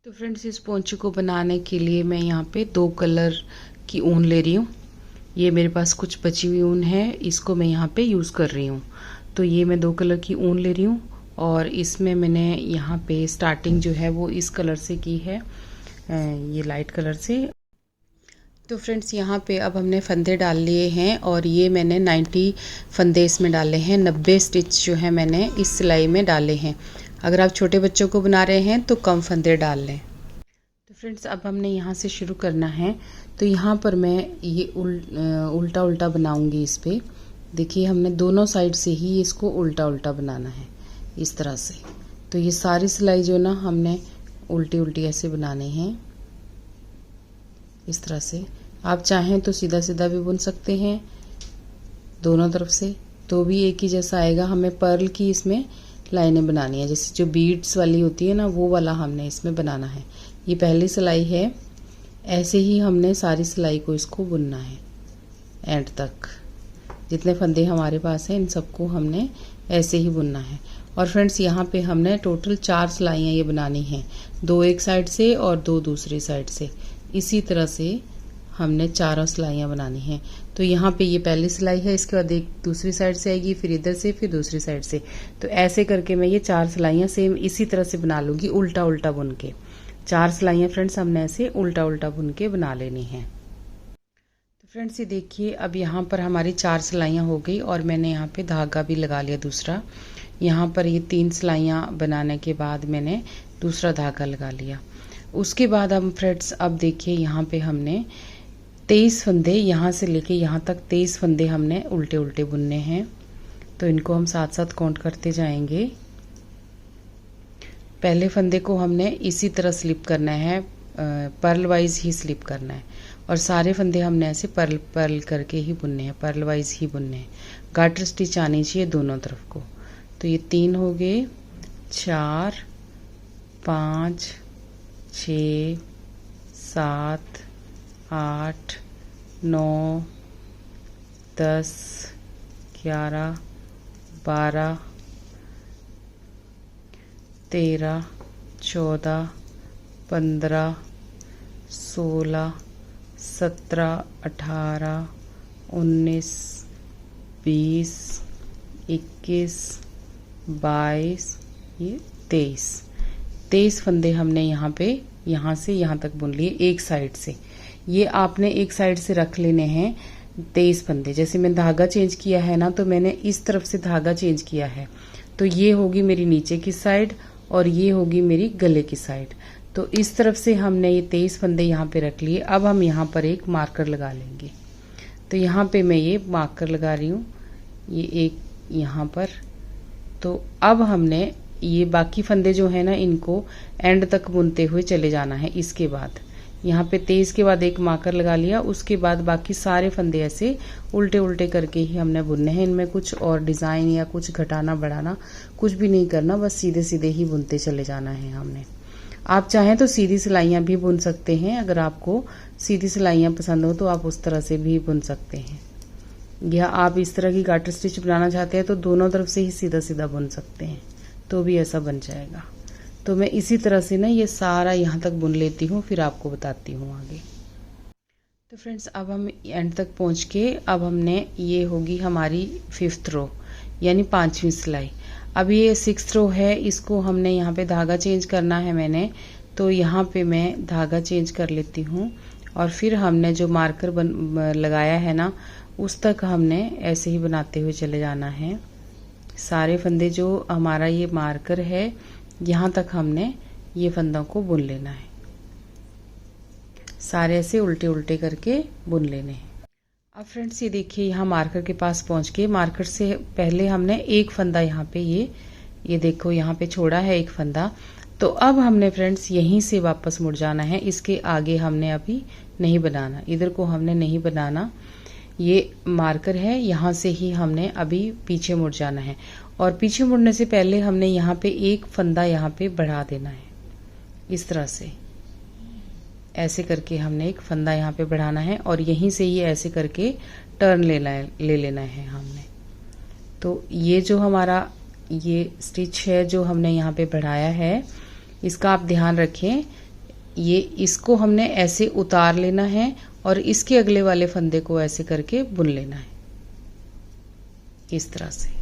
तो फ्रेंड्स, इस पोंचू को बनाने के लिए मैं यहाँ पे 2 कलर की ऊन ले रही हूँ। ये मेरे पास कुछ बची हुई ऊन है, इसको मैं यहाँ पे यूज़ कर रही हूँ। तो ये मैं 2 कलर की ऊन ले रही हूँ और इसमें मैंने यहाँ पे स्टार्टिंग जो है वो इस कलर से की है, ये लाइट कलर से। तो फ्रेंड्स, यहाँ पे अब हमने फंदे डाल लिए हैं और ये मैंने 90 फंदे इसमें डाले हैं। 90 स्टिच जो है मैंने इस सिलाई में डाले हैं। अगर आप छोटे बच्चों को बना रहे हैं तो कम फंदे डाल लें। तो फ्रेंड्स, अब हमने यहाँ से शुरू करना है। तो यहाँ पर मैं ये उल्टा उल्टा बनाऊंगी इस पर। देखिए, हमने दोनों साइड से ही इसको उल्टा उल्टा बनाना है इस तरह से। तो ये सारी सिलाई जो ना हमने उल्टी उल्टी ऐसे बनाने हैं इस तरह से। आप चाहें तो सीधा सीधा भी बुन सकते हैं दोनों तरफ से, तो भी एक ही जैसा आएगा। हमें पर्ल की इसमें लाइनें बनानी है, जैसे जो बीड्स वाली होती है ना, वो वाला हमने इसमें बनाना है। ये पहली सिलाई है, ऐसे ही हमने सारी सिलाई को इसको बुनना है एंड तक। जितने फंदे हमारे पास हैं इन सबको हमने ऐसे ही बुनना है। और फ्रेंड्स, यहाँ पे हमने टोटल 4 सिलाइयाँ ये बनानी हैं, 2 एक साइड से और 2 दूसरी साइड से। इसी तरह से हमने 4 सिलाइयाँ बनानी हैं। तो यहाँ पे ये पहली सिलाई है, इसके बाद एक दूसरी साइड से आएगी, फिर इधर से, फिर दूसरी साइड से। तो ऐसे करके मैं ये 4 सिलाइयाँ सेम इसी तरह से बना लूँगी, उल्टा उल्टा बुन के। 4 सिलाइयाँ फ्रेंड्स हमने ऐसे उल्टा उल्टा बुन के बना लेनी है। तो फ्रेंड्स, ये देखिए, अब यहाँ पर हमारी 4 सिलाइयाँ हो गई और मैंने यहाँ पे धागा भी लगा लिया दूसरा। यहाँ पर ये 3 सिलाइयाँ बनाने के बाद मैंने दूसरा धागा लगा लिया। उसके बाद हम फ्रेंड्स, अब देखिए, यहाँ पे हमने 23 फंदे, यहाँ से लेके यहाँ तक 23 फंदे हमने उल्टे उल्टे बुनने हैं। तो इनको हम साथ साथ काउंट करते जाएंगे। पहले फंदे को हमने इसी तरह स्लिप करना है, पर्ल वाइज ही स्लिप करना है। और सारे फंदे हमने ऐसे पर्ल पर्ल करके ही बुनने हैं, पर्ल वाइज ही बुनने हैं। गाटर स्टिच आनी चाहिए दोनों तरफ को। तो ये 3 हो गए, 4, 5, 6, 7, 8, 9, 10, 11, 12, 13, 14, 15, 16, 17, 18, 19, 20, 21, 22, ये 23 फंदे हमने यहाँ पे यहाँ से यहाँ तक बुन लिए एक साइड से। ये आपने एक साइड से रख लेने हैं 23 फंदे। जैसे मैंने धागा चेंज किया है ना, तो मैंने इस तरफ से धागा चेंज किया है। तो ये होगी मेरी नीचे की साइड और ये होगी मेरी गले की साइड। तो इस तरफ से हमने ये 23 फंदे यहाँ पे रख लिए। अब हम यहाँ पर एक मार्कर लगा लेंगे। तो यहाँ पे मैं ये मार्कर लगा रही हूँ, ये एक यहाँ पर। तो अब हमने ये बाकी फंदे जो है ना, इनको एंड तक बुनते हुए चले जाना है। इसके बाद यहाँ पे 23 के बाद एक मार्कर लगा लिया, उसके बाद बाकी सारे फंदे ऐसे उल्टे उल्टे करके ही हमने बुनने हैं। इनमें कुछ और डिज़ाइन या कुछ घटाना बढ़ाना कुछ भी नहीं करना, बस सीधे सीधे ही बुनते चले जाना है हमने। आप चाहें तो सीधी सिलाइयाँ भी बुन सकते हैं। अगर आपको सीधी सिलाइयाँ पसंद हो तो आप उस तरह से भी बुन सकते हैं, या आप इस तरह की गाटर स्टिच बनाना चाहते हैं तो दोनों तरफ से ही सीधा सीधा बुन सकते हैं, तो भी ऐसा बन जाएगा। तो मैं इसी तरह से ना ये सारा यहाँ तक बुन लेती हूँ, फिर आपको बताती हूँ आगे। तो फ्रेंड्स, अब हम एंड तक पहुँच के अब हमने, ये होगी हमारी 5th रो यानी 5वीं सिलाई। अब ये 6th रो है, इसको हमने यहाँ पे धागा चेंज करना है मैंने। तो यहाँ पे मैं धागा चेंज कर लेती हूँ और फिर हमने जो मार्कर लगाया है ना, उस तक हमने ऐसे ही बनाते हुए चले जाना है। सारे फंदे जो हमारा ये मार्कर है, यहाँ तक हमने ये फंदों को बुन लेना है। सारे ऐसे उल्टे उल्टे करके बुन लेने हैं। अब फ्रेंड्स, ये देखिए, यहाँ मार्कर के पास पहुँच के मार्कर से पहले हमने एक फंदा यहाँ पे ये देखो यहाँ पे छोड़ा है एक फंदा। तो अब हमने फ्रेंड्स यहीं से वापस मुड़ जाना है। इसके आगे हमने अभी नहीं बनाना, इधर को हमने नहीं बनाना। ये मार्कर है, यहाँ से ही हमने अभी पीछे मुड़ जाना है। और पीछे मुड़ने से पहले हमने यहाँ पे एक फंदा यहाँ पे बढ़ा देना है, इस तरह से ऐसे करके हमने एक फंदा यहाँ पे बढ़ाना है और यहीं से ये ऐसे करके टर्न ले लेना है हमने। तो ये जो हमारा ये स्टिच है जो हमने यहाँ पे बढ़ाया है, इसका आप ध्यान रखें ये इसको हमने ऐसे उतार लेना है और इसके अगले वाले फंदे को ऐसे करके बुन लेना है, इस तरह से।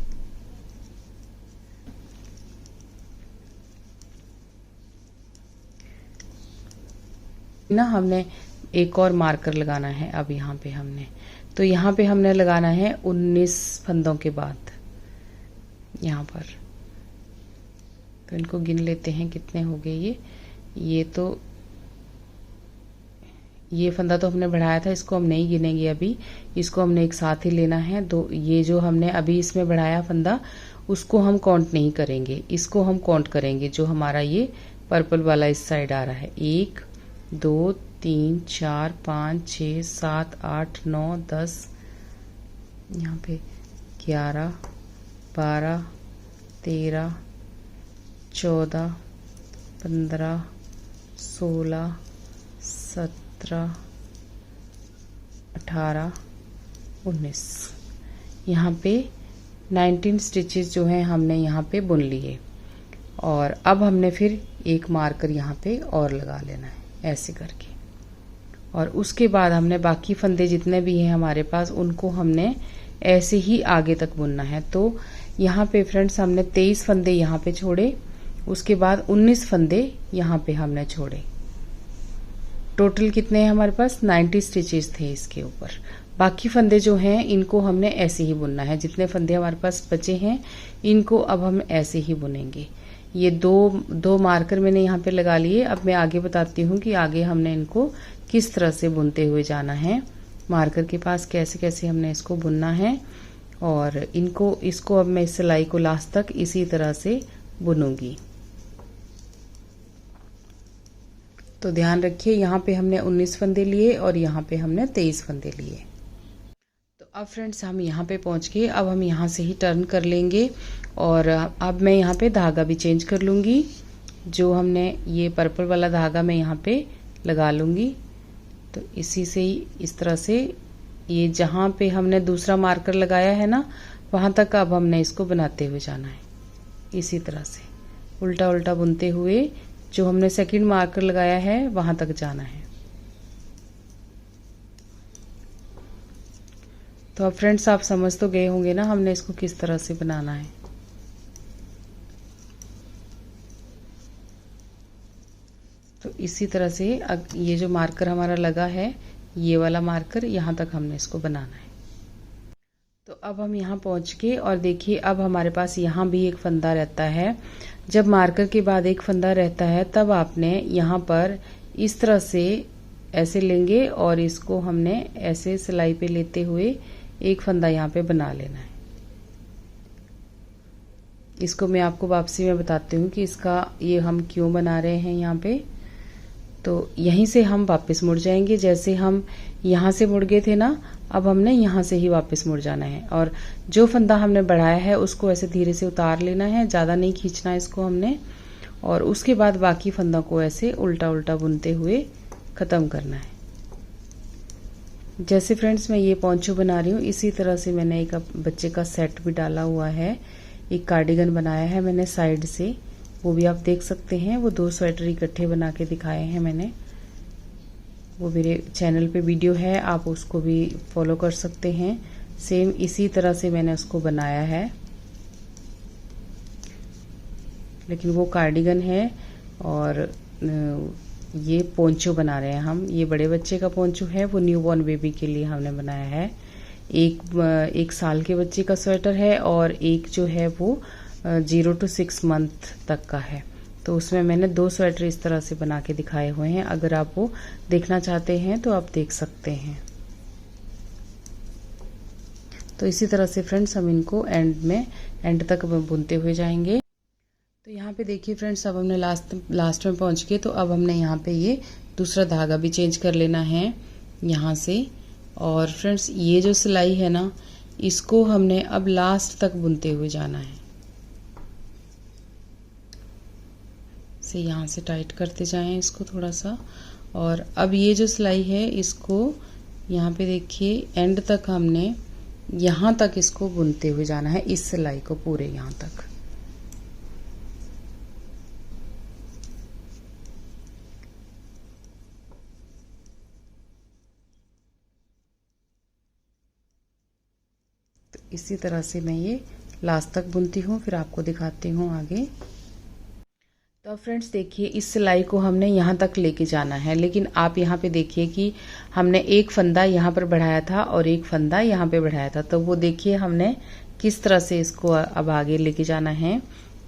ना हमने एक और मार्कर लगाना है अब यहाँ पे हमने, तो यहाँ पे हमने लगाना है 19 फंदों के बाद यहाँ पर। तो इनको गिन लेते हैं कितने हो गए ये तो ये फंदा तो हमने बढ़ाया था, इसको हम नहीं गिनेंगे अभी, इसको हमने एक साथ ही लेना है। दो ये जो हमने अभी इसमें बढ़ाया फंदा उसको हम काउंट नहीं करेंगे, इसको हम काउंट करेंगे जो हमारा ये पर्पल वाला इस साइड आ रहा है। 1 2 3 4 5 6 7 8 9 10, यहाँ पे 11 12 13 14 15 16 17 18 19, यहाँ पे 19 स्टिचेस जो हैं हमने यहाँ पे बुन लिए। और अब हमने फिर एक मार्कर यहाँ पे और लगा लेना है ऐसे करके, और उसके बाद हमने बाकी फंदे जितने भी हैं हमारे पास उनको हमने ऐसे ही आगे तक बुनना है। तो यहाँ पे फ्रेंड्स हमने 23 फंदे यहाँ पे छोड़े, उसके बाद 19 फंदे यहाँ पे हमने छोड़े। टोटल कितने हैं हमारे पास 90 स्टिचेस थे इसके ऊपर। बाकी फंदे जो हैं इनको हमने ऐसे ही बुनना है, जितने फंदे हमारे पास बचे हैं इनको अब हम ऐसे ही बुनेंगे। ये दो मार्कर मैंने यहाँ पे लगा लिए। अब मैं आगे बताती हूँ कि आगे हमने इनको किस तरह से बुनते हुए जाना है, मार्कर के पास कैसे कैसे हमने इसको बुनना है। और इसको अब मैं इस सिलाई को लास्ट तक इसी तरह से बुनूंगी। तो ध्यान रखिए यहाँ पे हमने 19 फंदे लिए और यहाँ पे हमने 23 फंदे लिए। तो अब फ्रेंड्स हम यहाँ पे पहुँच गए। अब हम यहाँ से ही टर्न कर लेंगे और अब मैं यहाँ पे धागा भी चेंज कर लूँगी। जो हमने ये पर्पल वाला धागा मैं यहाँ पे लगा लूँगी। तो इसी से ही इस तरह से ये जहाँ पे हमने दूसरा मार्कर लगाया है ना वहाँ तक अब हमने इसको बनाते हुए जाना है। इसी तरह से उल्टा उल्टा बुनते हुए जो हमने सेकंड मार्कर लगाया है वहां तक जाना है। तो अब फ्रेंड्स आप समझ तो गए होंगे ना हमने इसको किस तरह से बनाना है। तो इसी तरह से ये जो मार्कर हमारा लगा है ये वाला मार्कर यहाँ तक हमने इसको बनाना है। तो अब हम यहाँ पहुँच गए और देखिए अब हमारे पास यहाँ भी एक फंदा रहता है। जब मार्कर के बाद एक फंदा रहता है तब आपने यहाँ पर इस तरह से ऐसे लेंगे और इसको हमने ऐसे सिलाई पे लेते हुए एक फंदा यहाँ पे बना लेना है। इसको मैं आपको वापसी में बताती हूँ कि इसका ये हम क्यों बना रहे हैं यहाँ पे। तो यहीं से हम वापस मुड़ जाएंगे, जैसे हम यहाँ से मुड़ गए थे ना, अब हमने यहाँ से ही वापस मुड़ जाना है। और जो फंदा हमने बढ़ाया है उसको ऐसे धीरे से उतार लेना है, ज़्यादा नहीं खींचना इसको हमने। और उसके बाद बाकी फंदा को ऐसे उल्टा उल्टा बुनते हुए ख़त्म करना है। जैसे फ्रेंड्स मैं ये पोंचो बना रही हूँ इसी तरह से मैंने एक बच्चे का सेट भी डाला हुआ है, एक कार्डिगन बनाया है मैंने साइड से, वो भी आप देख सकते हैं। वो 2 स्वेटर इकट्ठे बना के दिखाए हैं मैंने, वो मेरे चैनल पे वीडियो है, आप उसको भी फॉलो कर सकते हैं। सेम इसी तरह से मैंने उसको बनाया है, लेकिन वो कार्डिगन है और ये पोंचो बना रहे हैं हम। ये बड़े बच्चे का पोंचो है, वो न्यूबॉर्न बेबी के लिए हमने बनाया है। एक साल के बच्चे का स्वेटर है और एक जो है वो 0 to 6 मंथ तक का है। तो उसमें मैंने 2 स्वेटर इस तरह से बना के दिखाए हुए हैं। अगर आप वो देखना चाहते हैं तो आप देख सकते हैं। तो इसी तरह से फ्रेंड्स हम इनको एंड तक बुनते हुए जाएंगे। तो यहाँ पे देखिए फ्रेंड्स अब हमने लास्ट में पहुँच गए। तो अब हमने यहाँ पे ये दूसरा धागा भी चेंज कर लेना है यहाँ से। और फ्रेंड्स ये जो सिलाई है ना इसको हमने अब लास्ट तक बुनते हुए जाना है। से यहाँ से टाइट करते जाएं इसको थोड़ा सा। और अब ये जो सिलाई है इसको यहाँ पे देखिए एंड तक हमने यहाँ तक इसको बुनते हुए जाना है, इस सिलाई को पूरे यहाँ तक। इसी तरह से मैं ये लास्ट तक बुनती हूँ, फिर आपको दिखाती हूँ आगे। तो फ्रेंड्स देखिए, इस सिलाई को हमने यहाँ तक लेके जाना है, लेकिन आप यहाँ पे देखिए कि हमने एक फंदा यहाँ पर बढ़ाया था और एक फंदा यहाँ पे बढ़ाया था। तो वो देखिए हमने किस तरह से इसको अब आगे लेके जाना है।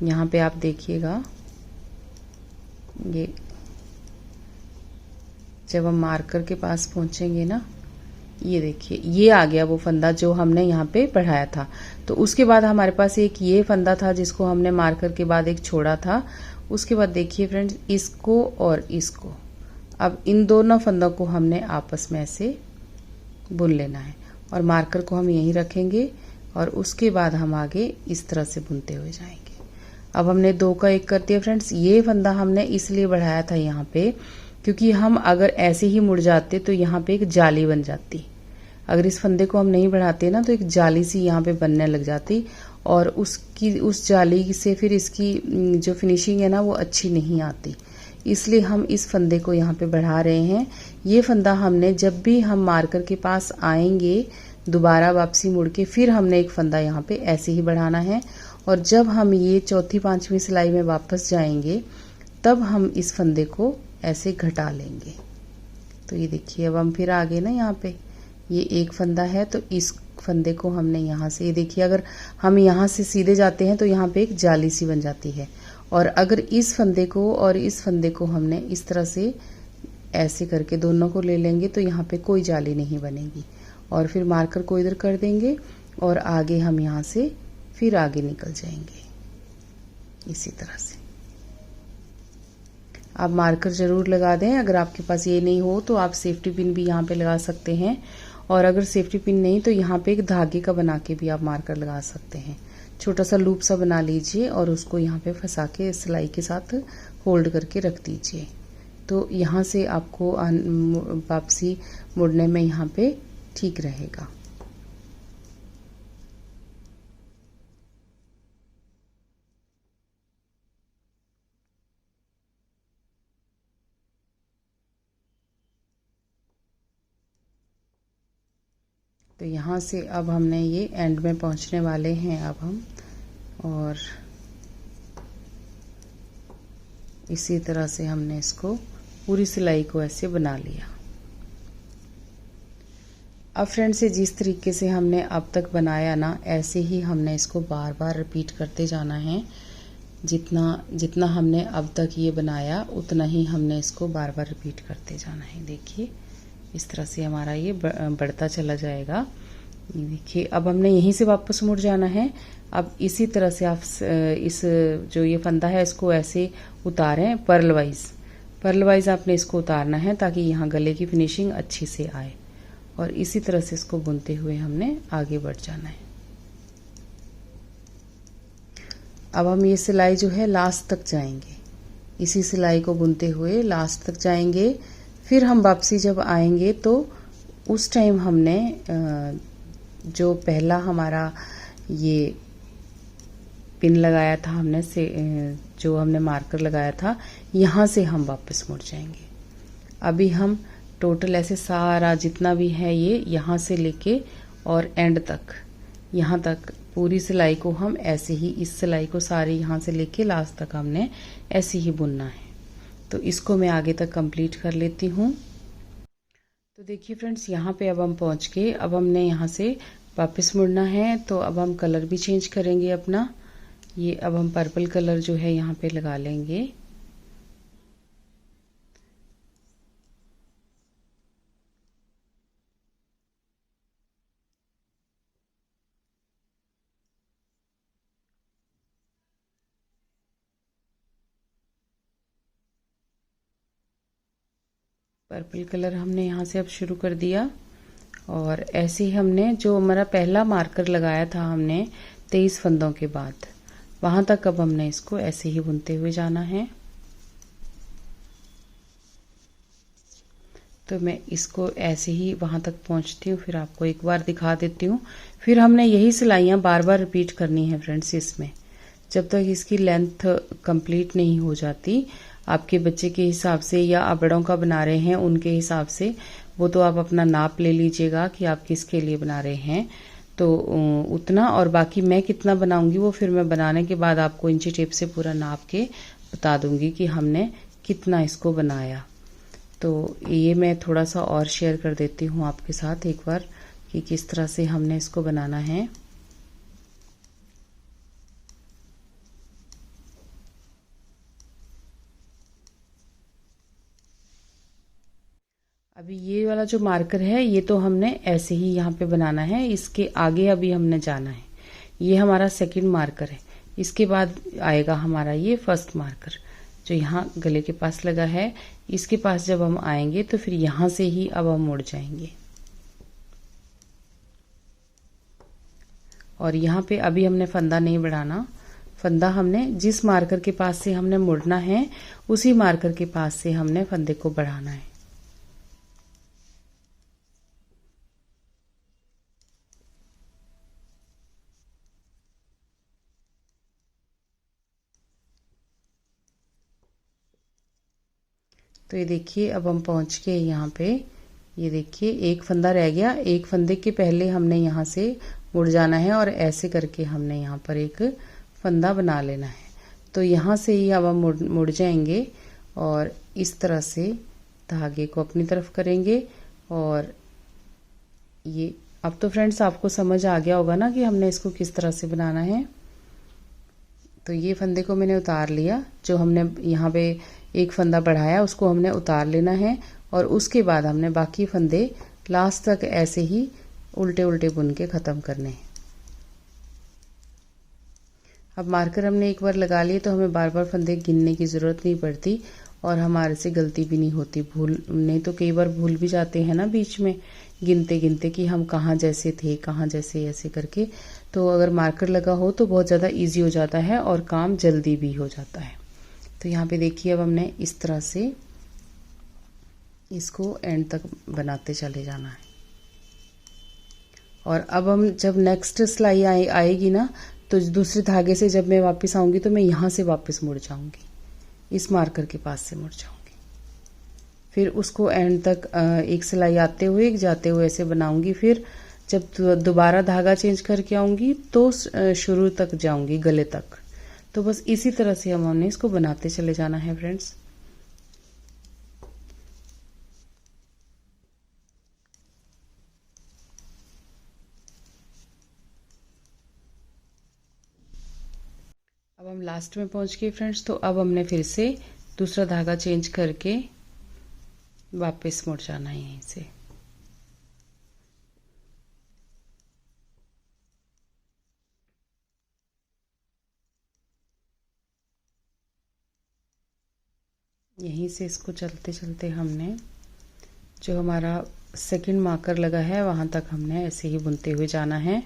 यहाँ पे आप देखिएगा, ये जब हम मार्कर के पास पहुँचेंगे ना, ये देखिए ये आ गया वो फंदा जो हमने यहाँ पे बढ़ाया था। तो उसके बाद हमारे पास एक ये फंदा था जिसको हमने मार्कर के बाद एक छोड़ा था। उसके बाद देखिए फ्रेंड्स, इसको और इसको, अब इन दोनों फंदों को हमने आपस में ऐसे बुन लेना है और मार्कर को हम यहीं रखेंगे और उसके बाद हम आगे इस तरह से बुनते हुए जाएंगे। अब हमने 2 का 1 कर दिया फ्रेंड्स। ये फंदा हमने इसलिए बढ़ाया था यहाँ पे क्योंकि हम अगर ऐसे ही मुड़ जाते तो यहाँ पे एक जाली बन जाती। अगर इस फंदे को हम नहीं बढ़ाते ना तो एक जाली सी यहाँ पे बनने लग जाती और उस जाली से फिर इसकी जो फिनिशिंग है ना वो अच्छी नहीं आती। इसलिए हम इस फंदे को यहाँ पे बढ़ा रहे हैं। ये फंदा हमने जब भी हम मार्कर के पास आएंगे दोबारा वापसी मुड़ के, फिर हमने एक फंदा यहाँ पे ऐसे ही बढ़ाना है और जब हम ये चौथी 5वीं सिलाई में वापस जाएंगे तब हम इस फंदे को ऐसे घटा लेंगे। तो ये देखिए, अब हम फिर आगे ना, यहाँ पे ये एक फंदा है तो इस फंदे को हमने यहाँ से, ये देखिए अगर हम यहाँ से सीधे जाते हैं तो यहाँ पे एक जाली सी बन जाती है और अगर इस फंदे को और इस फंदे को हमने इस तरह से ऐसे करके दोनों को ले लेंगे तो यहाँ पे कोई जाली नहीं बनेगी और फिर मार्कर को इधर कर देंगे और आगे हम यहाँ से फिर आगे निकल जाएंगे इसी तरह से। आप मार्कर जरूर लगा दें। अगर आपके पास ये नहीं हो तो आप सेफ्टी पिन भी यहाँ पे लगा सकते हैं और अगर सेफ्टी पिन नहीं तो यहाँ पे एक धागे का बना के भी आप मार्कर लगा सकते हैं। छोटा सा लूप सा बना लीजिए और उसको यहाँ पे फंसा के सिलाई के साथ होल्ड करके रख दीजिए। तो यहाँ से आपको वापसी मुड़ने में यहाँ पे ठीक रहेगा। तो यहाँ से अब हमने ये एंड में पहुँचने वाले हैं अब हम, और इसी तरह से हमने इसको पूरी सिलाई को ऐसे बना लिया। अब फ्रेंड्स, ये जिस तरीके से हमने अब तक बनाया ना, ऐसे ही हमने इसको बार बार रिपीट करते जाना है। जितना जितना हमने अब तक ये बनाया उतना ही हमने इसको बार बार रिपीट करते जाना है। देखिए इस तरह से हमारा ये बढ़ता चला जाएगा। ये देखिए, अब हमने यहीं से वापस मुड़ जाना है। अब इसी तरह से आप इस जो ये फंदा है इसको ऐसे उतारें, पर्ल वाइज आपने इसको उतारना है ताकि यहाँ गले की फिनिशिंग अच्छी से आए और इसी तरह से इसको बुनते हुए हमने आगे बढ़ जाना है। अब हम ये सिलाई जो है लास्ट तक जाएंगे, इसी सिलाई को बुनते हुए लास्ट तक जाएंगे। फिर हम वापसी जब आएंगे तो उस टाइम हमने जो पहला हमारा ये पिन लगाया था हमने से जो हमने मार्कर लगाया था, यहाँ से हम वापस मुड़ जाएंगे। अभी हम टोटल ऐसे सारा जितना भी है ये यहाँ से लेके और एंड तक, यहाँ तक पूरी सिलाई को हम ऐसे ही, इस सिलाई को सारी यहाँ से लेके लास्ट तक हमने ऐसे ही बुनना है। तो इसको मैं आगे तक कंप्लीट कर लेती हूँ। तो देखिए फ्रेंड्स, यहाँ पे अब हम पहुँच गए। अब हमने यहाँ से वापस मुड़ना है तो अब हम कलर भी चेंज करेंगे अपना। ये अब हम पर्पल कलर जो है यहाँ पे लगा लेंगे। पर्पल कलर हमने यहाँ से अब शुरू कर दिया और ऐसे ही हमने जो हमारा पहला मार्कर लगाया था हमने 23 फंदों के बाद, वहां तक अब हमने इसको ऐसे ही बुनते हुए जाना है। तो मैं इसको ऐसे ही वहां तक पहुंचती हूँ, फिर आपको एक बार दिखा देती हूँ। फिर हमने यही सिलाइयाँ बार बार रिपीट करनी है फ्रेंड्स इसमें, जब तक इसकी लेंथ कंप्लीट नहीं हो जाती। आपके बच्चे के हिसाब से या आप बड़ों का बना रहे हैं उनके हिसाब से, वो तो आप अपना नाप ले लीजिएगा कि आप किसके लिए बना रहे हैं। तो उतना, और बाकी मैं कितना बनाऊंगी वो फिर मैं बनाने के बाद आपको इंची टेप से पूरा नाप के बता दूंगी कि हमने कितना इसको बनाया। तो ये मैं थोड़ा सा और शेयर कर देती हूँ आपके साथ एक बार कि किस तरह से हमने इसको बनाना है। अभी ये वाला जो मार्कर है ये तो हमने ऐसे ही यहाँ पे बनाना है, इसके आगे अभी हमने जाना है। ये हमारा सेकंड मार्कर है, इसके बाद आएगा हमारा ये फर्स्ट मार्कर जो यहाँ गले के पास लगा है। इसके पास जब हम आएंगे तो फिर यहाँ से ही अब हम मुड़ जाएंगे, और यहाँ पे अभी हमने फंदा नहीं बढ़ाना। फंदा हमने जिस मार्कर के पास से हमने मुड़ना है उसी मार्कर के पास से हमने फंदे को बढ़ाना है। तो ये देखिए अब हम पहुंच गए यहाँ पे। ये देखिए एक फंदा रह गया, एक फंदे के पहले हमने यहाँ से मुड़ जाना है और ऐसे करके हमने यहाँ पर एक फंदा बना लेना है। तो यहाँ से ही अब हम मुड़ जाएंगे और इस तरह से धागे को अपनी तरफ करेंगे। और ये अब तो फ्रेंड्स आपको समझ आ गया होगा ना कि हमने इसको किस तरह से बनाना है। तो ये फंदे को मैंने उतार लिया, जो हमने यहाँ पे एक फंदा बढ़ाया उसको हमने उतार लेना है, और उसके बाद हमने बाकी फंदे लास्ट तक ऐसे ही उल्टे उल्टे बुन के ख़त्म करने हैं। अब मार्कर हमने एक बार लगा लिए तो हमें बार बार फंदे गिनने की ज़रूरत नहीं पड़ती और हमारे से गलती भी नहीं होती। भूल नहीं तो कई बार भूल भी जाते हैं ना बीच में गिनते गिनते कि हम कहाँ जैसे थे, कहाँ जैसे ऐसे करके। तो अगर मार्कर लगा हो तो बहुत ज़्यादा ईजी हो जाता है और काम जल्दी भी हो जाता है। तो यहाँ पे देखिए अब हमने इस तरह से इसको एंड तक बनाते चले जाना है। और अब हम जब नेक्स्ट सिलाई आएगी ना तो दूसरे धागे से जब मैं वापस आऊंगी तो मैं यहाँ से वापस मुड़ जाऊंगी, इस मार्कर के पास से मुड़ जाऊंगी। फिर उसको एंड तक एक सिलाई आते हुए एक जाते हुए ऐसे बनाऊंगी। फिर जब दोबारा धागा चेंज करके आऊंगी तो शुरू तक जाऊंगी गले तक। तो बस इसी तरह से हमने इसको बनाते चले जाना है फ्रेंड्स। अब हम लास्ट में पहुंच गए फ्रेंड्स। तो अब हमने फिर से दूसरा धागा चेंज करके वापस मुड़ जाना है यहीं से। यहीं से इसको चलते चलते हमने जो हमारा सेकंड मार्कर लगा है वहां तक हमने ऐसे ही बुनते हुए जाना है।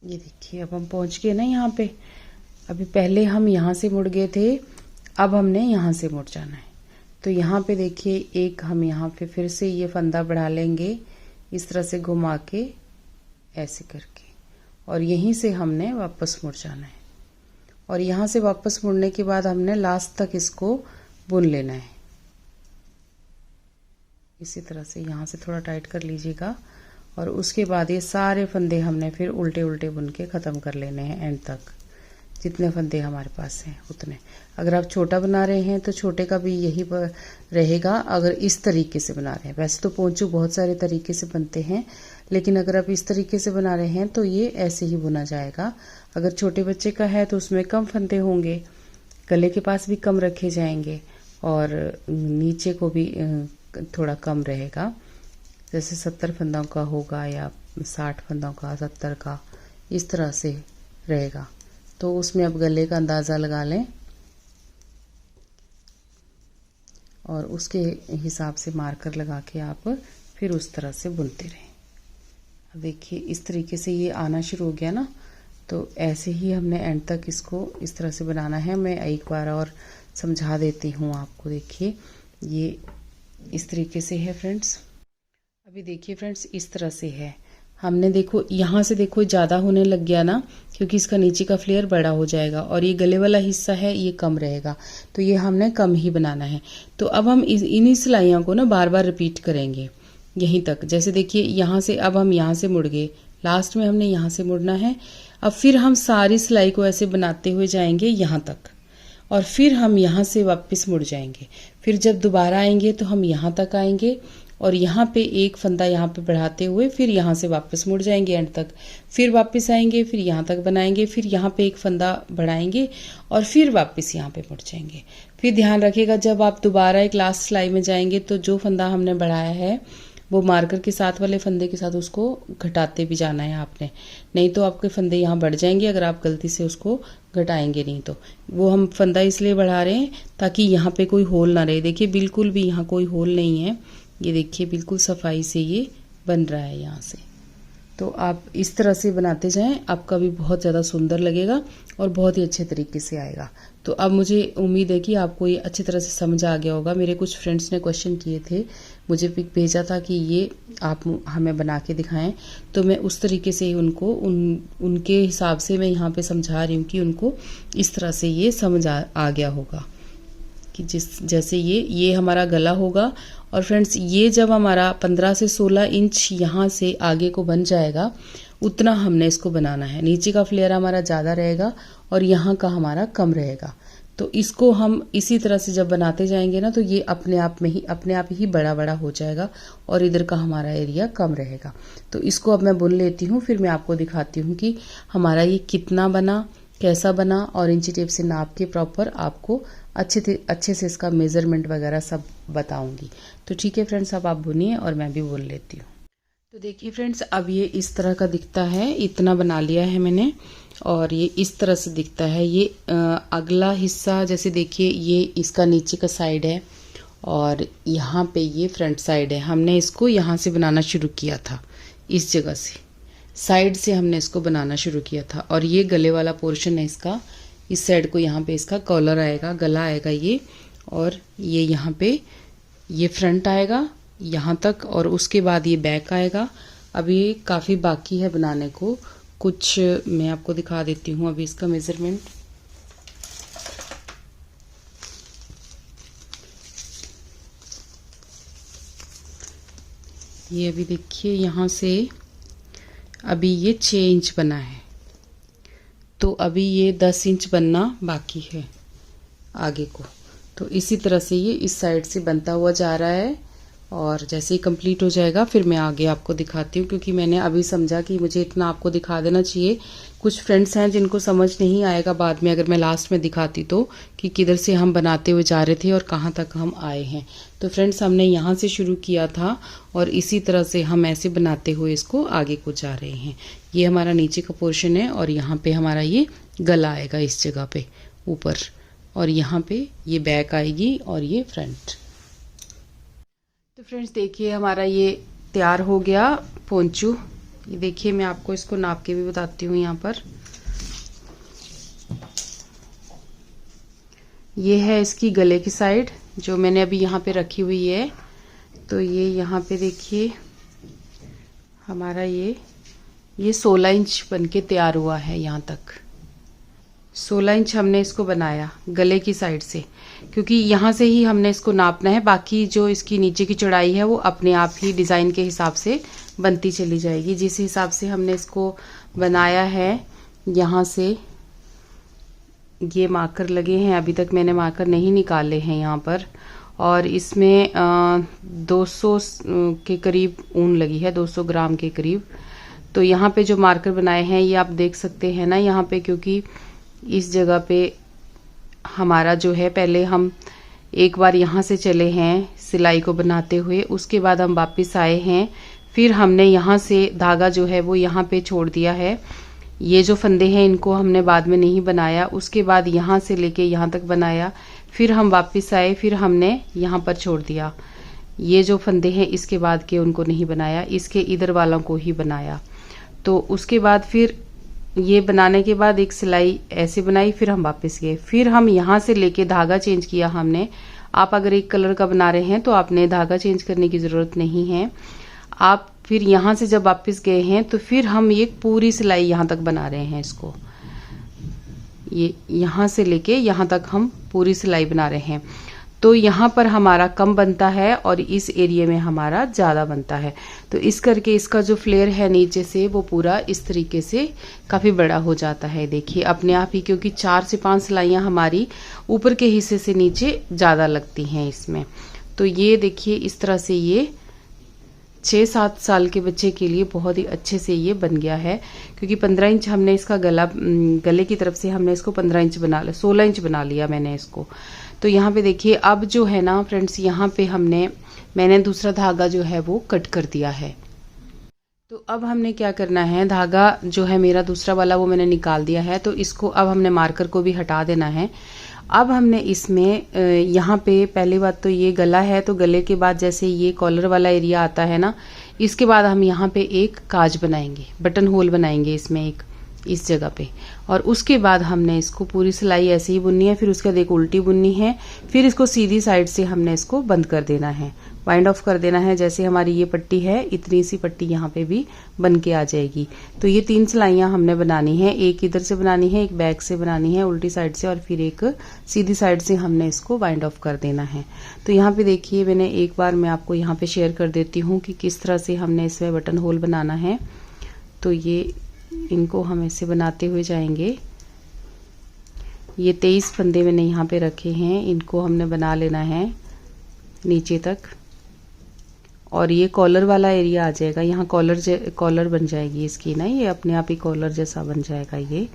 ये देखिए अब हम पहुंच गए ना यहाँ पे। अभी पहले हम यहाँ से मुड़ गए थे, अब हमने यहाँ से मुड़ जाना है। तो यहाँ पे देखिए एक हम यहाँ पे फिर से ये फंदा बढ़ा लेंगे इस तरह से घुमा के ऐसे करके, और यहीं से हमने वापस मुड़ जाना है। और यहाँ से वापस मुड़ने के बाद हमने लास्ट तक इसको बुन लेना है। इसी तरह से यहाँ से थोड़ा टाइट कर लीजिएगा, और उसके बाद ये सारे फंदे हमने फिर उल्टे उल्टे बुन के ख़त्म कर लेने हैं एंड तक, जितने फंदे हमारे पास हैं उतने। अगर आप छोटा बना रहे हैं तो छोटे का भी यही रहेगा। अगर इस तरीके से बना रहे हैं, वैसे तो पोंचू बहुत सारे तरीके से बनते हैं, लेकिन अगर आप इस तरीके से बना रहे हैं तो ये ऐसे ही बुना जाएगा। अगर छोटे बच्चे का है तो उसमें कम फंदे होंगे, गले के पास भी कम रखे जाएंगे, और नीचे को भी थोड़ा कम रहेगा, जैसे 70 फंदों का होगा या 60 फंदों का, 70 का, इस तरह से रहेगा। तो उसमें अब गले का अंदाज़ा लगा लें और उसके हिसाब से मार्कर लगा के आप फिर उस तरह से बुनते रहें। अब देखिए इस तरीके से ये आना शुरू हो गया ना, तो ऐसे ही हमने एंड तक इसको इस तरह से बनाना है। मैं एक बार और समझा देती हूँ आपको। देखिए ये इस तरीके से है फ्रेंड्स। अभी देखिए फ्रेंड्स इस तरह से है। हमने देखो यहाँ से देखो ज़्यादा होने लग गया ना, क्योंकि इसका नीचे का फ्लेयर बड़ा हो जाएगा और ये गले वाला हिस्सा है ये कम रहेगा, तो ये हमने कम ही बनाना है। तो अब हम इन्हीं सिलाइयों को ना बार बार रिपीट करेंगे यहीं तक। जैसे देखिए यहाँ से अब हम यहाँ से मुड़ गए, लास्ट में हमने यहाँ से मुड़ना है। अब फिर हम सारी सिलाई को ऐसे बनाते हुए जाएंगे यहाँ तक और फिर हम यहाँ से वापस मुड़ जाएंगे। फिर जब दोबारा आएंगे तो हम यहाँ तक आएंगे और यहाँ पे एक फंदा यहाँ पे बढ़ाते हुए फिर यहाँ से वापस मुड़ जाएंगे एंड तक, फिर वापस आएंगे, फिर यहाँ तक बनाएंगे, फिर यहाँ पे एक फंदा बढ़ाएंगे और फिर वापस यहाँ पे मुड़ जाएंगे। फिर ध्यान रखिएगा जब आप दोबारा एक लास्ट सिलाई में जाएंगे तो जो फंदा हमने बढ़ाया है वो मार्कर के साथ वाले फंदे के साथ उसको घटाते भी जाना है आपने, नहीं तो आपके फंदे यहाँ बढ़ जाएंगे अगर आप गलती से उसको घटाएंगे नहीं तो। वो हम फंदा इसलिए बढ़ा रहे हैं ताकि यहाँ पे कोई होल ना रहे। देखिए बिल्कुल भी यहाँ कोई होल नहीं है, ये देखिए बिल्कुल सफाई से ये बन रहा है यहाँ से। तो आप इस तरह से बनाते जाएं, आपका भी बहुत ज़्यादा सुंदर लगेगा और बहुत ही अच्छे तरीके से आएगा। तो अब मुझे उम्मीद है कि आपको ये अच्छी तरह से समझ आ गया होगा। मेरे कुछ फ्रेंड्स ने क्वेश्चन किए थे, मुझे पिक भेजा था कि ये आप हमें बना के दिखाएं, तो मैं उस तरीके से ही उनको उनके हिसाब से मैं यहाँ पे समझा रही हूँ कि उनको इस तरह से ये समझ आ गया होगा कि जैसे ये हमारा गला होगा। और फ्रेंड्स ये जब हमारा 15 से 16 इंच यहाँ से आगे को बन जाएगा उतना हमने इसको बनाना है। नीचे का फ्लेयर हमारा ज़्यादा रहेगा और यहाँ का हमारा कम रहेगा। तो इसको हम इसी तरह से जब बनाते जाएंगे ना तो ये अपने आप ही बड़ा बड़ा हो जाएगा और इधर का हमारा एरिया कम रहेगा। तो इसको अब मैं बुन लेती हूँ, फिर मैं आपको दिखाती हूँ कि हमारा ये कितना बना, कैसा बना, और इंची टेप से नाप के प्रॉपर आपको अच्छे से इसका मेज़रमेंट वगैरह सब बताऊंगी। तो ठीक है फ्रेंड्स, अब आप बुनिए और मैं भी बुन लेती हूँ। तो देखिए फ्रेंड्स अब ये इस तरह का दिखता है, इतना बना लिया है मैंने और ये इस तरह से दिखता है। ये अगला हिस्सा जैसे देखिए ये इसका नीचे का साइड है और यहाँ पे ये फ्रंट साइड है। हमने इसको यहाँ से बनाना शुरू किया था, इस जगह से साइड से हमने इसको बनाना शुरू किया था। और ये गले वाला पोर्शन है इसका, इस साइड को यहाँ पे इसका कॉलर आएगा, गला आएगा ये, और ये यहाँ पे ये फ्रंट आएगा यहाँ तक और उसके बाद ये बैक आएगा। अभी काफ़ी बाकी है बनाने को, कुछ मैं आपको दिखा देती हूँ अभी इसका मेज़रमेंट। ये अभी देखिए यहाँ से अभी ये 6 इंच बना है, तो अभी ये 10 इंच बनना बाकी है आगे को। तो इसी तरह से ये इस साइड से बनता हुआ जा रहा है और जैसे ही कंप्लीट हो जाएगा फिर मैं आगे आपको दिखाती हूँ, क्योंकि मैंने अभी समझा कि मुझे इतना आपको दिखा देना चाहिए। कुछ फ्रेंड्स हैं जिनको समझ नहीं आएगा बाद में अगर मैं लास्ट में दिखाती तो, कि किधर से हम बनाते हुए जा रहे थे और कहाँ तक हम आए हैं। तो फ्रेंड्स हमने यहाँ से शुरू किया था और इसी तरह से हम ऐसे बनाते हुए इसको आगे को जा रहे हैं। ये हमारा नीचे का पोर्शन है और यहाँ पे हमारा ये गला आएगा इस जगह पे ऊपर, और यहाँ पे ये बैक आएगी और ये फ्रंट। तो फ्रेंड्स देखिए हमारा ये तैयार हो गया पोंचू। ये देखिए मैं आपको इसको नाप के भी बताती हूँ। यहाँ पर ये है इसकी गले की साइड जो मैंने अभी यहाँ पे रखी हुई है। तो ये यहाँ पे देखिए हमारा ये 16 इंच बन के तैयार हुआ है। यहाँ तक 16 इंच हमने इसको बनाया गले की साइड से, क्योंकि यहाँ से ही हमने इसको नापना है। बाकी जो इसकी नीचे की चौड़ाई है वो अपने आप ही डिज़ाइन के हिसाब से बनती चली जाएगी। जिस हिसाब से हमने इसको बनाया है यहाँ से ये मार्कर लगे हैं, अभी तक मैंने मार्कर नहीं निकाले हैं यहाँ पर, और इसमें 200 के करीब ऊन लगी है, 200 ग्राम के करीब। तो यहाँ पे जो मार्कर बनाए हैं ये आप देख सकते हैं ना यहाँ पे, क्योंकि इस जगह पे हमारा जो है पहले हम एक बार यहाँ से चले हैं सिलाई को बनाते हुए, उसके बाद हम वापस आए हैं, फिर हमने यहाँ से धागा जो है वो यहाँ पे छोड़ दिया है। ये जो फंदे हैं इनको हमने बाद में नहीं बनाया, उसके बाद यहाँ से लेके यहाँ तक बनाया, फिर हम वापस आए, फिर हमने यहाँ पर छोड़ दिया। ये जो फंदे हैं इसके बाद के उनको नहीं बनाया, इसके इधर वालों को ही बनाया। तो उसके बाद फिर ये बनाने के बाद एक सिलाई ऐसे बनाई, फिर हम वापस गए, फिर हम यहाँ से लेके धागा चेंज किया हमने। आप अगर एक कलर का बना रहे हैं तो आपने धागा चेंज करने की ज़रूरत नहीं है। आप फिर यहाँ से जब वापस गए हैं तो फिर हम एक पूरी सिलाई यहाँ तक बना रहे हैं इसको, ये यहाँ से लेके यहाँ तक हम पूरी सिलाई बना रहे हैं। तो यहाँ पर हमारा कम बनता है और इस एरिया में हमारा ज़्यादा बनता है। तो इस करके इसका जो फ्लेयर है नीचे से वो पूरा इस तरीके से काफ़ी बड़ा हो जाता है। देखिए अपने आप ही, क्योंकि 4 से 5 सिलाइयाँ हमारी ऊपर के हिस्से से नीचे ज़्यादा लगती हैं इसमें। तो ये देखिए इस तरह से ये 6-7 साल के बच्चे के लिए बहुत ही अच्छे से ये बन गया है, क्योंकि 15 इंच हमने इसका गले की तरफ से हमने इसको 15 इंच बना लिया, 16 इंच बना लिया मैंने इसको। तो यहाँ पे देखिए अब जो है ना फ्रेंड्स, यहाँ पे मैंने दूसरा धागा जो है वो कट कर दिया है। तो अब हमने क्या करना है, धागा जो है मेरा दूसरा वाला वो मैंने निकाल दिया है। तो इसको अब हमने मार्कर को भी हटा देना है। अब हमने इसमें यहाँ पे पहली बात तो ये गला है, तो गले के बाद जैसे ये कॉलर वाला एरिया आता है ना, इसके बाद हम यहाँ पे एक काज बनाएंगे, बटन होल बनाएंगे इसमें एक इस जगह पे, और उसके बाद हमने इसको पूरी सिलाई ऐसे ही बुननी है। फिर उसके बाद एक उल्टी बुननी है, फिर इसको सीधी साइड से हमने इसको बंद कर देना है, वाइंड ऑफ कर देना है। जैसे हमारी ये पट्टी है इतनी सी पट्टी यहाँ पे भी बन के आ जाएगी। तो ये 3 सिलाइयाँ हमने बनानी है, एक इधर से बनानी है, एक बैक से बनानी है उल्टी साइड से, और फिर एक सीधी साइड से हमने इसको वाइंड ऑफ कर देना है। तो यहाँ पे देखिए मैंने एक बार मैं आपको यहाँ पे शेयर कर देती हूँ कि किस तरह से हमने इसमें बटन होल बनाना है। तो ये इनको हम ऐसे बनाते हुए जाएंगे। ये 23 फंदे मैंने यहाँ पे रखे हैं, इनको हमने बना लेना है नीचे तक, और ये कॉलर वाला एरिया आ जाएगा, यहाँ कॉलर बन जाएगी इसकी ना, ये अपने आप ही कॉलर जैसा बन जाएगा ये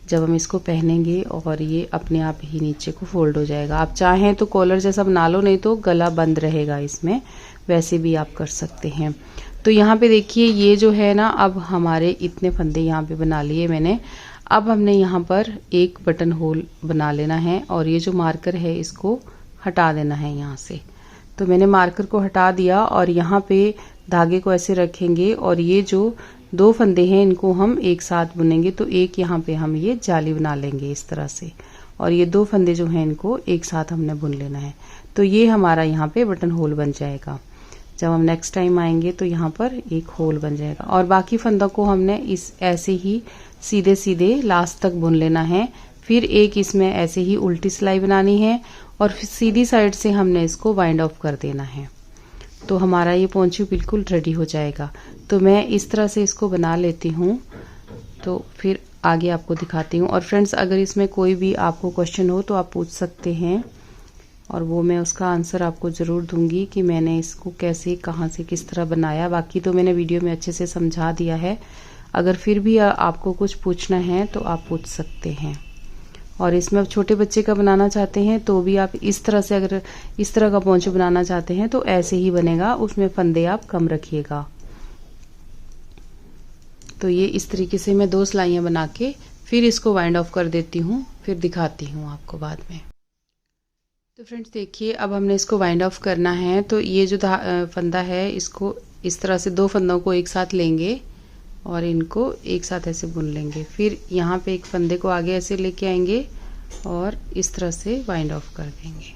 जब हम इसको पहनेंगे, और ये अपने आप ही नीचे को फोल्ड हो जाएगा। आप चाहें तो कॉलर जैसा बना लो, नहीं तो गला बंद रहेगा इसमें, वैसे भी आप कर सकते हैं। तो यहाँ पे देखिए ये जो है ना, अब हमारे इतने फंदे यहाँ पे बना लिए मैंने। अब हमने यहाँ पर एक बटन होल बना लेना है, और ये जो मार्कर है इसको हटा देना है यहाँ से। तो मैंने मार्कर को हटा दिया और यहाँ पे धागे को ऐसे रखेंगे, और ये जो 2 फंदे हैं इनको हम एक साथ बुनेंगे। तो एक यहाँ पे हम ये जाली बना लेंगे इस तरह से, और ये 2 फंदे जो हैं इनको एक साथ हमने बुन लेना है। तो ये हमारा यहाँ पे बटन होल बन जाएगा। जब हम नेक्स्ट टाइम आएंगे तो यहाँ पर एक होल बन जाएगा, और बाकी फंदों को हमने इस ऐसे ही सीधे सीधे लास्ट तक बुन लेना है। फिर एक इसमें ऐसे ही उल्टी सिलाई बनानी है, और फिर सीधी साइड से हमने इसको वाइंड ऑफ कर देना है। तो हमारा ये पोंछू बिल्कुल रेडी हो जाएगा। तो मैं इस तरह से इसको बना लेती हूँ, तो फिर आगे आपको दिखाती हूँ। और फ्रेंड्स अगर इसमें कोई भी आपको क्वेश्चन हो तो आप पूछ सकते हैं, और वो मैं उसका आंसर आपको ज़रूर दूंगी कि मैंने इसको कैसे, कहाँ से, किस तरह बनाया। बाकी तो मैंने वीडियो में अच्छे से समझा दिया है। अगर फिर भी आपको कुछ पूछना है तो आप पूछ सकते हैं। और इसमें अब छोटे बच्चे का बनाना चाहते हैं तो भी आप इस तरह से, अगर इस तरह का पोंछू बनाना चाहते हैं तो ऐसे ही बनेगा, उसमें फंदे आप कम रखिएगा। तो ये इस तरीके से मैं 2 सिलाइयाँ बना के फिर इसको वाइंड ऑफ कर देती हूँ, फिर दिखाती हूँ आपको बाद में। तो फ्रेंड्स देखिए अब हमने इसको वाइंड ऑफ करना है। तो ये जो फंदा है इसको इस तरह से 2 फंदों को एक साथ लेंगे और इनको एक साथ ऐसे बुन लेंगे। फिर यहाँ पे एक फंदे को आगे ऐसे लेके आएंगे और इस तरह से वाइंड ऑफ कर देंगे।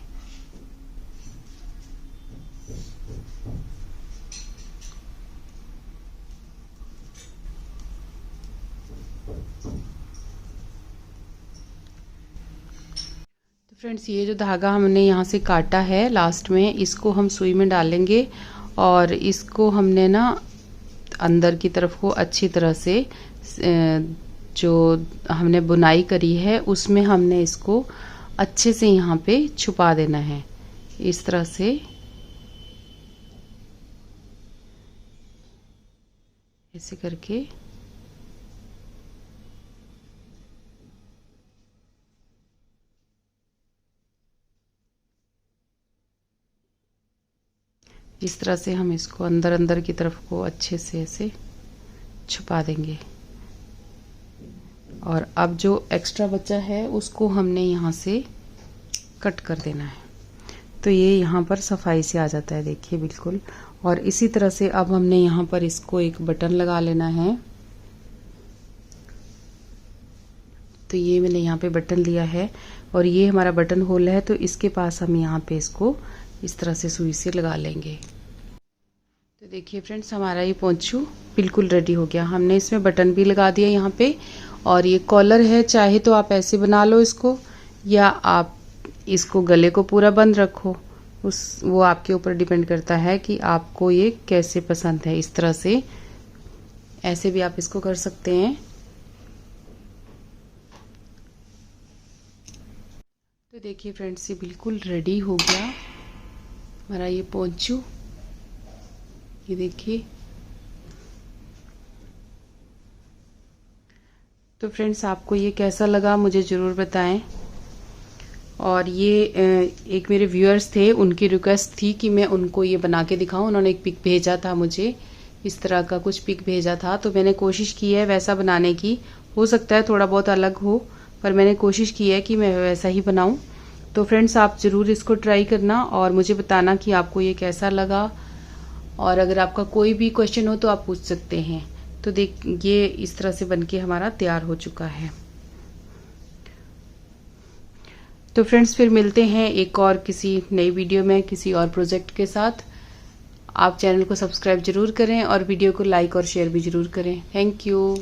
फ्रेंड्स ये जो धागा हमने यहाँ से काटा है लास्ट में, इसको हम सुई में डालेंगे और इसको हमने ना अंदर की तरफ को अच्छी तरह से जो हमने बुनाई करी है उसमें हमने इसको अच्छे से यहाँ पे छुपा देना है। इस तरह से ऐसे करके इस तरह से हम इसको अंदर अंदर की तरफ को अच्छे से ऐसे छुपा देंगे। और अब जो एक्स्ट्रा बचा है उसको हमने यहाँ से कट कर देना है। तो ये यहाँ पर सफाई से आ जाता है, देखिए बिल्कुल। और इसी तरह से अब हमने यहाँ पर इसको एक बटन लगा लेना है। तो ये मैंने यहाँ पे बटन लिया है और ये हमारा बटन होल है, तो इसके पास हम यहाँ पे इसको इस तरह से सुई से लगा लेंगे। तो देखिए फ्रेंड्स, हमारा ये पोंचू बिल्कुल रेडी हो गया। हमने इसमें बटन भी लगा दिया यहाँ पे, और ये कॉलर है, चाहे तो आप ऐसे बना लो इसको, या आप इसको गले को पूरा बंद रखो, वो आपके ऊपर डिपेंड करता है कि आपको ये कैसे पसंद है। इस तरह से ऐसे भी आप इसको कर सकते हैं। तो देखिए फ्रेंड्स, ये बिल्कुल रेडी हो गया हमारा ये पोंचू। ये देखिए। तो फ्रेंड्स, आपको ये कैसा लगा मुझे ज़रूर बताएं। और ये एक मेरे व्यूअर्स थे, उनकी रिक्वेस्ट थी कि मैं उनको ये बना के दिखाऊं। उन्होंने एक पिक भेजा था मुझे, इस तरह का कुछ पिक भेजा था, तो मैंने कोशिश की है वैसा बनाने की। हो सकता है थोड़ा बहुत अलग हो, पर मैंने कोशिश की है कि मैं वैसा ही बनाऊं। तो फ्रेंड्स, आप ज़रूर इसको ट्राई करना और मुझे बताना कि आपको ये कैसा लगा। और अगर आपका कोई भी क्वेश्चन हो तो आप पूछ सकते हैं। तो ये इस तरह से बनके हमारा तैयार हो चुका है। तो फ्रेंड्स, फिर मिलते हैं एक और किसी नई वीडियो में किसी और प्रोजेक्ट के साथ। आप चैनल को सब्सक्राइब जरूर करें और वीडियो को लाइक और शेयर भी जरूर करें। Thank you.